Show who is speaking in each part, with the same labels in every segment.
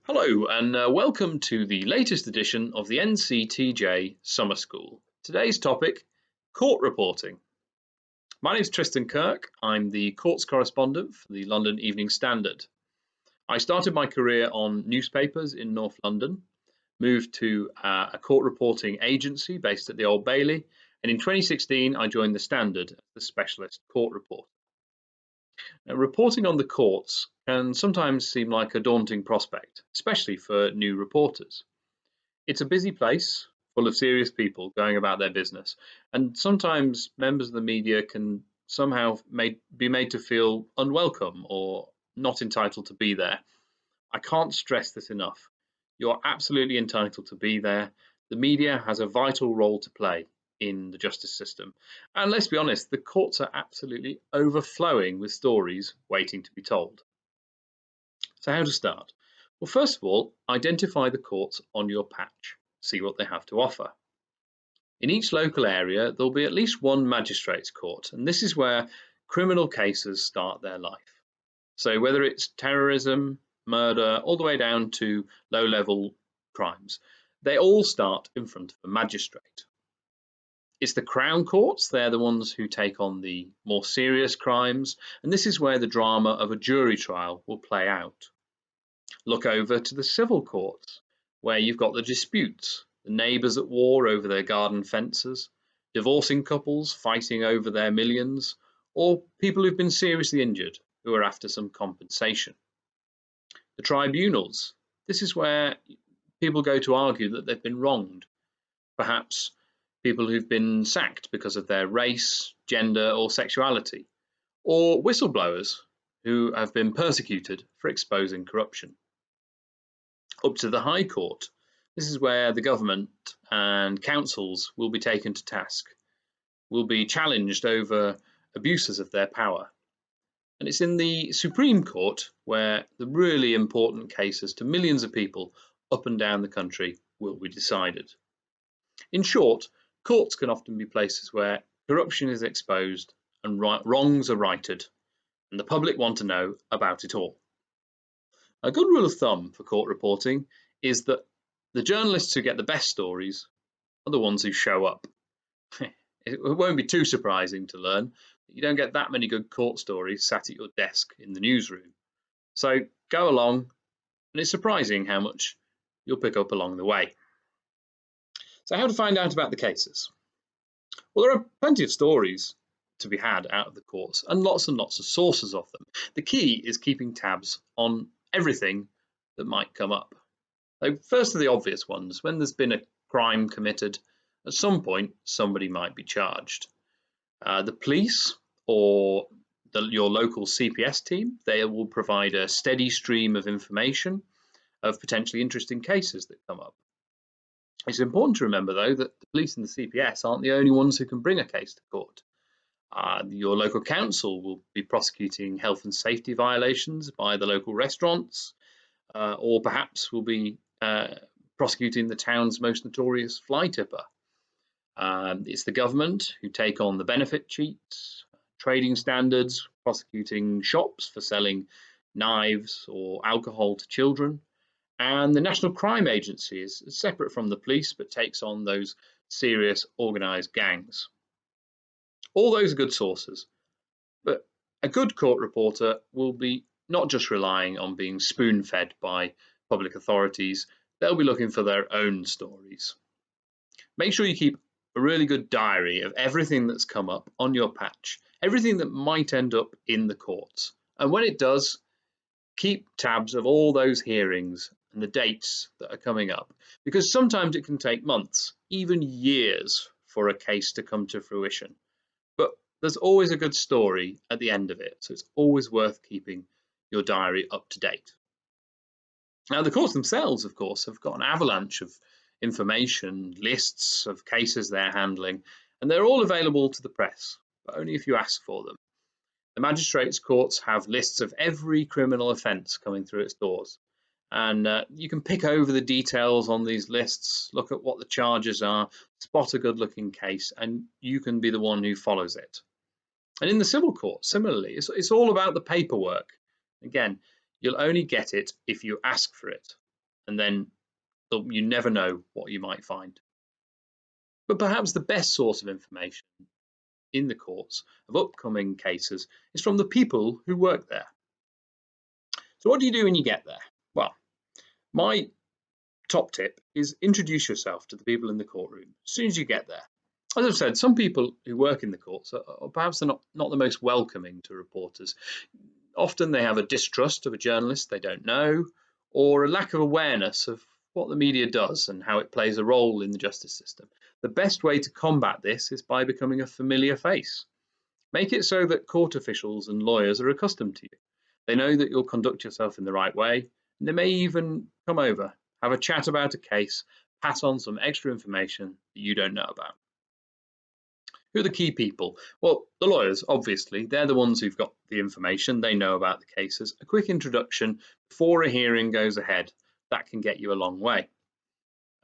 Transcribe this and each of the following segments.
Speaker 1: Hello and welcome to the latest edition of the NCTJ Summer School. Today's topic, court reporting. My name is Tristan Kirk. I'm the courts correspondent for the London Evening Standard. I started my career on newspapers in North London, moved to a court reporting agency based at the Old Bailey, and in 2016 I joined the Standard as the specialist court reporter. Now, reporting on the courts can sometimes seem like a daunting prospect, especially for new reporters. It's a busy place full of serious people going about their business, and sometimes members of the media can somehow be made to feel unwelcome or not entitled to be there. I can't stress this enough. You're absolutely entitled to be there. The media has a vital role to play in the justice system. And let's be honest, the courts are absolutely overflowing with stories waiting to be told. So how to start? Well, first of all, identify the courts on your patch. See what they have to offer. In each local area, there'll be at least one magistrates' court, and this is where criminal cases start their life. So whether it's terrorism, murder, all the way down to low-level crimes, they all start in front of a magistrate. It's the Crown Courts, they're the ones who take on the more serious crimes, and this is where the drama of a jury trial will play out. Look over to the civil courts, where you've got the disputes, the neighbours at war over their garden fences, divorcing couples fighting over their millions, or people who've been seriously injured who are after some compensation. The tribunals, this is where people go to argue that they've been wronged, perhaps people who've been sacked because of their race, gender, or sexuality, or whistleblowers who have been persecuted for exposing corruption. Up to the High Court, this is where the government and councils will be taken to task, will be challenged over abuses of their power. And it's in the Supreme Court where the really important cases to millions of people up and down the country will be decided. In short, courts can often be places where corruption is exposed and wrongs are righted, and the public want to know about it all. A good rule of thumb for court reporting is that the journalists who get the best stories are the ones who show up. It won't be too surprising to learn that you don't get that many good court stories sat at your desk in the newsroom. So go along, and it's surprising how much you'll pick up along the way. So how to find out about the cases? Well, there are plenty of stories to be had out of the courts and lots of sources of them. The key is keeping tabs on everything that might come up. So first are the obvious ones. When there's been a crime committed, at some point somebody might be charged. The police or your local CPS team, they will provide a steady stream of information of potentially interesting cases that come up. It's important to remember, though, that the police and the CPS aren't the only ones who can bring a case to court. Your local council will be prosecuting health and safety violations by the local restaurants, or perhaps will be prosecuting the town's most notorious fly tipper. It's the government who take on the benefit cheats, trading standards, prosecuting shops for selling knives or alcohol to children. And the National Crime Agency is separate from the police but takes on those serious organised gangs. All those are good sources, but a good court reporter will be not just relying on being spoon-fed by public authorities, they'll be looking for their own stories. Make sure you keep a really good diary of everything that's come up on your patch, everything that might end up in the courts. And when it does, keep tabs of all those hearings and the dates that are coming up, because sometimes it can take months, even years, for a case to come to fruition. But there's always a good story at the end of it, so it's always worth keeping your diary up to date. Now, the courts themselves, of course, have got an avalanche of information, lists of cases they're handling, and they're all available to the press, but only if you ask for them. The magistrates' courts have lists of every criminal offence coming through its doors, and you can pick over the details on these lists, look at what the charges are, spot a good-looking case, and you can be the one who follows it. And in the civil court, similarly, it's all about the paperwork. Again, you'll only get it if you ask for it. and then you never know what you might find. But perhaps the best source of information in the courts of upcoming cases is from the people who work there. So what do you do when you get there? Well, my top tip is introduce yourself to the people in the courtroom as soon as you get there. As I've said, some people who work in the courts are perhaps they're not the most welcoming to reporters. Often they have a distrust of a journalist they don't know, or a lack of awareness of what the media does and how it plays a role in the justice system. The best way to combat this is by becoming a familiar face. Make it so that court officials and lawyers are accustomed to you. They know that you'll conduct yourself in the right way, and they may even come over, have a chat about a case, pass on some extra information that you don't know about. Who are the key people? Well, the lawyers, obviously, they're the ones who've got the information, they know about the cases. A quick introduction before a hearing goes ahead, that can get you a long way.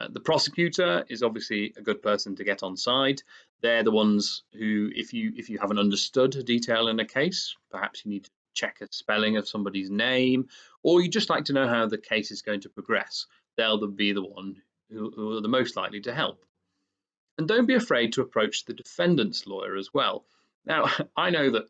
Speaker 1: The prosecutor is obviously a good person to get on side. They're the ones who, if you haven't understood a detail in a case, perhaps you need to check a spelling of somebody's name, or you just like to know how the case is going to progress, they'll be the one who are the most likely to help. And don't be afraid to approach the defendant's lawyer as well. Now, I know that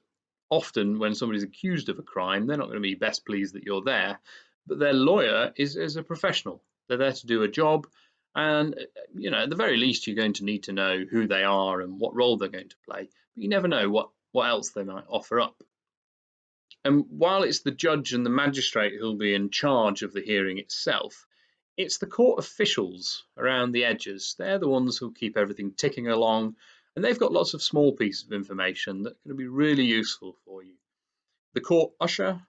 Speaker 1: often when somebody's accused of a crime, they're not going to be best pleased that you're there, but their lawyer is a professional. They're there to do a job, and at the very least, you're going to need to know who they are and what role they're going to play. But you never know what else they might offer up. And while it's the judge and the magistrate who'll be in charge of the hearing itself, it's the court officials around the edges. They're the ones who'll keep everything ticking along, and they've got lots of small pieces of information that are going to be really useful for you. The court usher,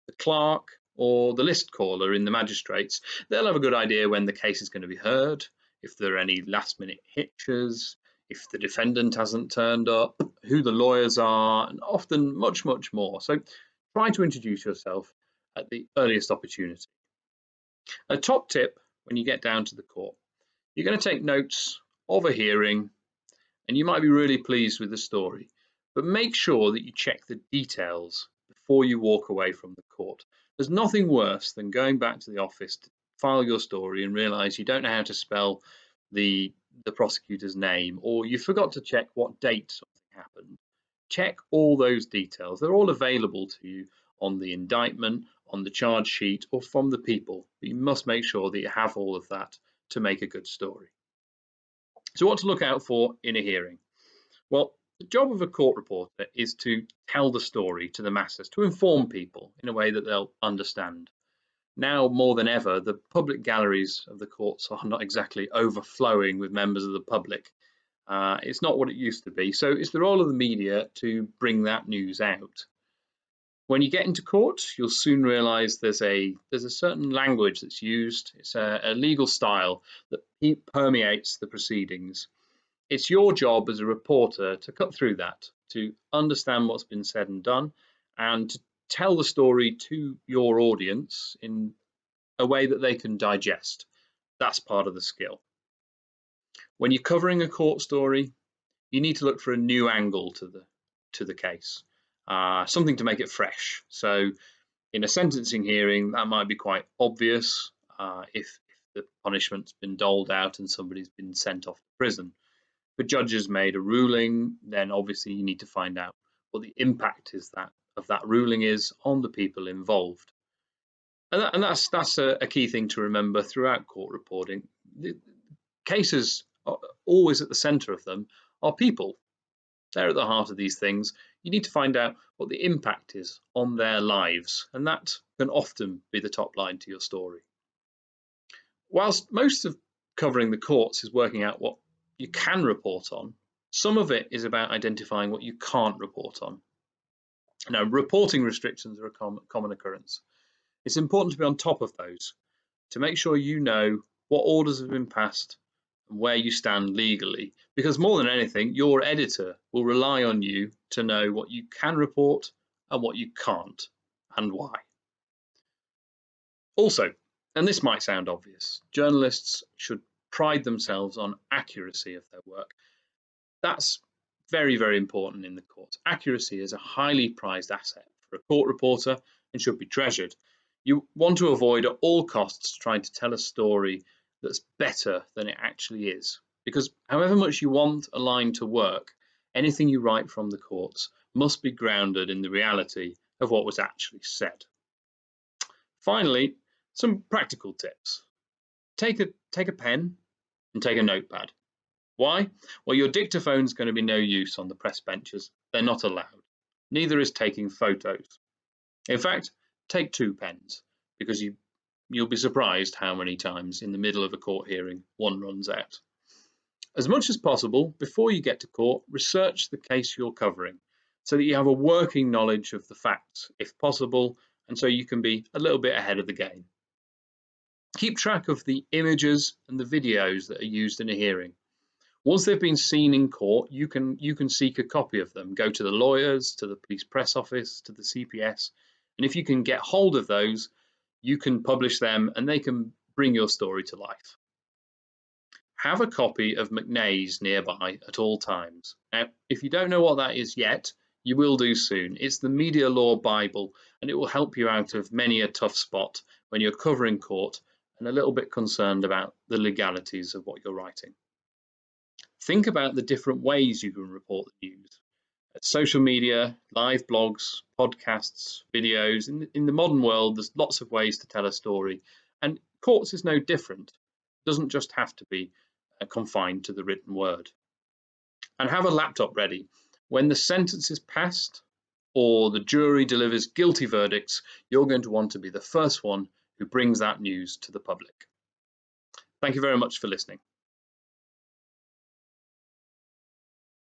Speaker 1: the clerk, or the list caller in the magistrates, they'll have a good idea when the case is going to be heard, if there are any last-minute hitches, if the defendant hasn't turned up, who the lawyers are, and often much, much more. So try to introduce yourself at the earliest opportunity. A top tip when you get down to the court, you're going to take notes of a hearing and you might be really pleased with the story, but make sure that you check the details before you walk away from the court. There's nothing worse than going back to the office to file your story and realize you don't know how to spell the prosecutor's name, or you forgot to check what date something happened. Check all those details. They're all available to you on the indictment, on the charge sheet, or from the people. But you must make sure that you have all of that to make a good story. So what to look out for in a hearing? Well, the job of a court reporter is to tell the story to the masses, to inform people in a way that they'll understand. Now more than ever, the public galleries of the courts are not exactly overflowing with members of the public. It's not what it used to be. So it's the role of the media to bring that news out. When you get into court, you'll soon realise there's a certain language that's used. It's a legal style that permeates the proceedings. It's your job as a reporter to cut through that, to understand what's been said and done, and to tell the story to your audience in a way that they can digest. That's part of the skill. When you're covering a court story, you need to look for a new angle to the case, something to make it fresh. So in a sentencing hearing, that might be quite obvious if the punishment's been doled out and somebody's been sent off to prison. If a judge has made a ruling, then obviously you need to find out what the impact of that ruling is on the people involved. And that's a key thing to remember throughout court reporting. The cases are always at the centre of them are people. They're at the heart of these things. You need to find out what the impact is on their lives, and that can often be the top line to your story. Whilst most of covering the courts is working out what you can report on, some of it is about identifying what you can't report on. Now, reporting restrictions are a common occurrence. It's important to be on top of those, to make sure you know what orders have been passed and where you stand legally, because more than anything, your editor will rely on you to know what you can report and what you can't, and why. Also, and this might sound obvious, journalists should pride themselves on accuracy of their work. That's very, very important in the courts. Accuracy is a highly prized asset for a court reporter and should be treasured. You want to avoid at all costs trying to tell a story that's better than it actually is, because however much you want a line to work, anything you write from the courts must be grounded in the reality of what was actually said. Finally, some practical tips. Take a pen and take a notepad. Why? Well, your dictaphone's going to be no use on the press benches. They're not allowed. Neither is taking photos. In fact, take 2 pens, because you'll be surprised how many times in the middle of a court hearing one runs out. As much as possible, before you get to court, research the case you're covering so that you have a working knowledge of the facts, if possible, and so you can be a little bit ahead of the game. Keep track of the images and the videos that are used in a hearing. Once they've been seen in court, you can seek a copy of them. Go to the lawyers, to the police press office, to the CPS, and if you can get hold of those, you can publish them and they can bring your story to life. Have a copy of McNay's nearby at all times. Now, if you don't know what that is yet, you will do soon. It's the media law Bible, and it will help you out of many a tough spot when you're covering court and a little bit concerned about the legalities of what you're writing. Think about the different ways you can report the news. Social media, live blogs, podcasts, videos. In the modern world, there's lots of ways to tell a story, and courts is no different. It doesn't just have to be confined to the written word. And have a laptop ready. When the sentence is passed or the jury delivers guilty verdicts, you're going to want to be the first one who brings that news to the public. Thank you very much for listening.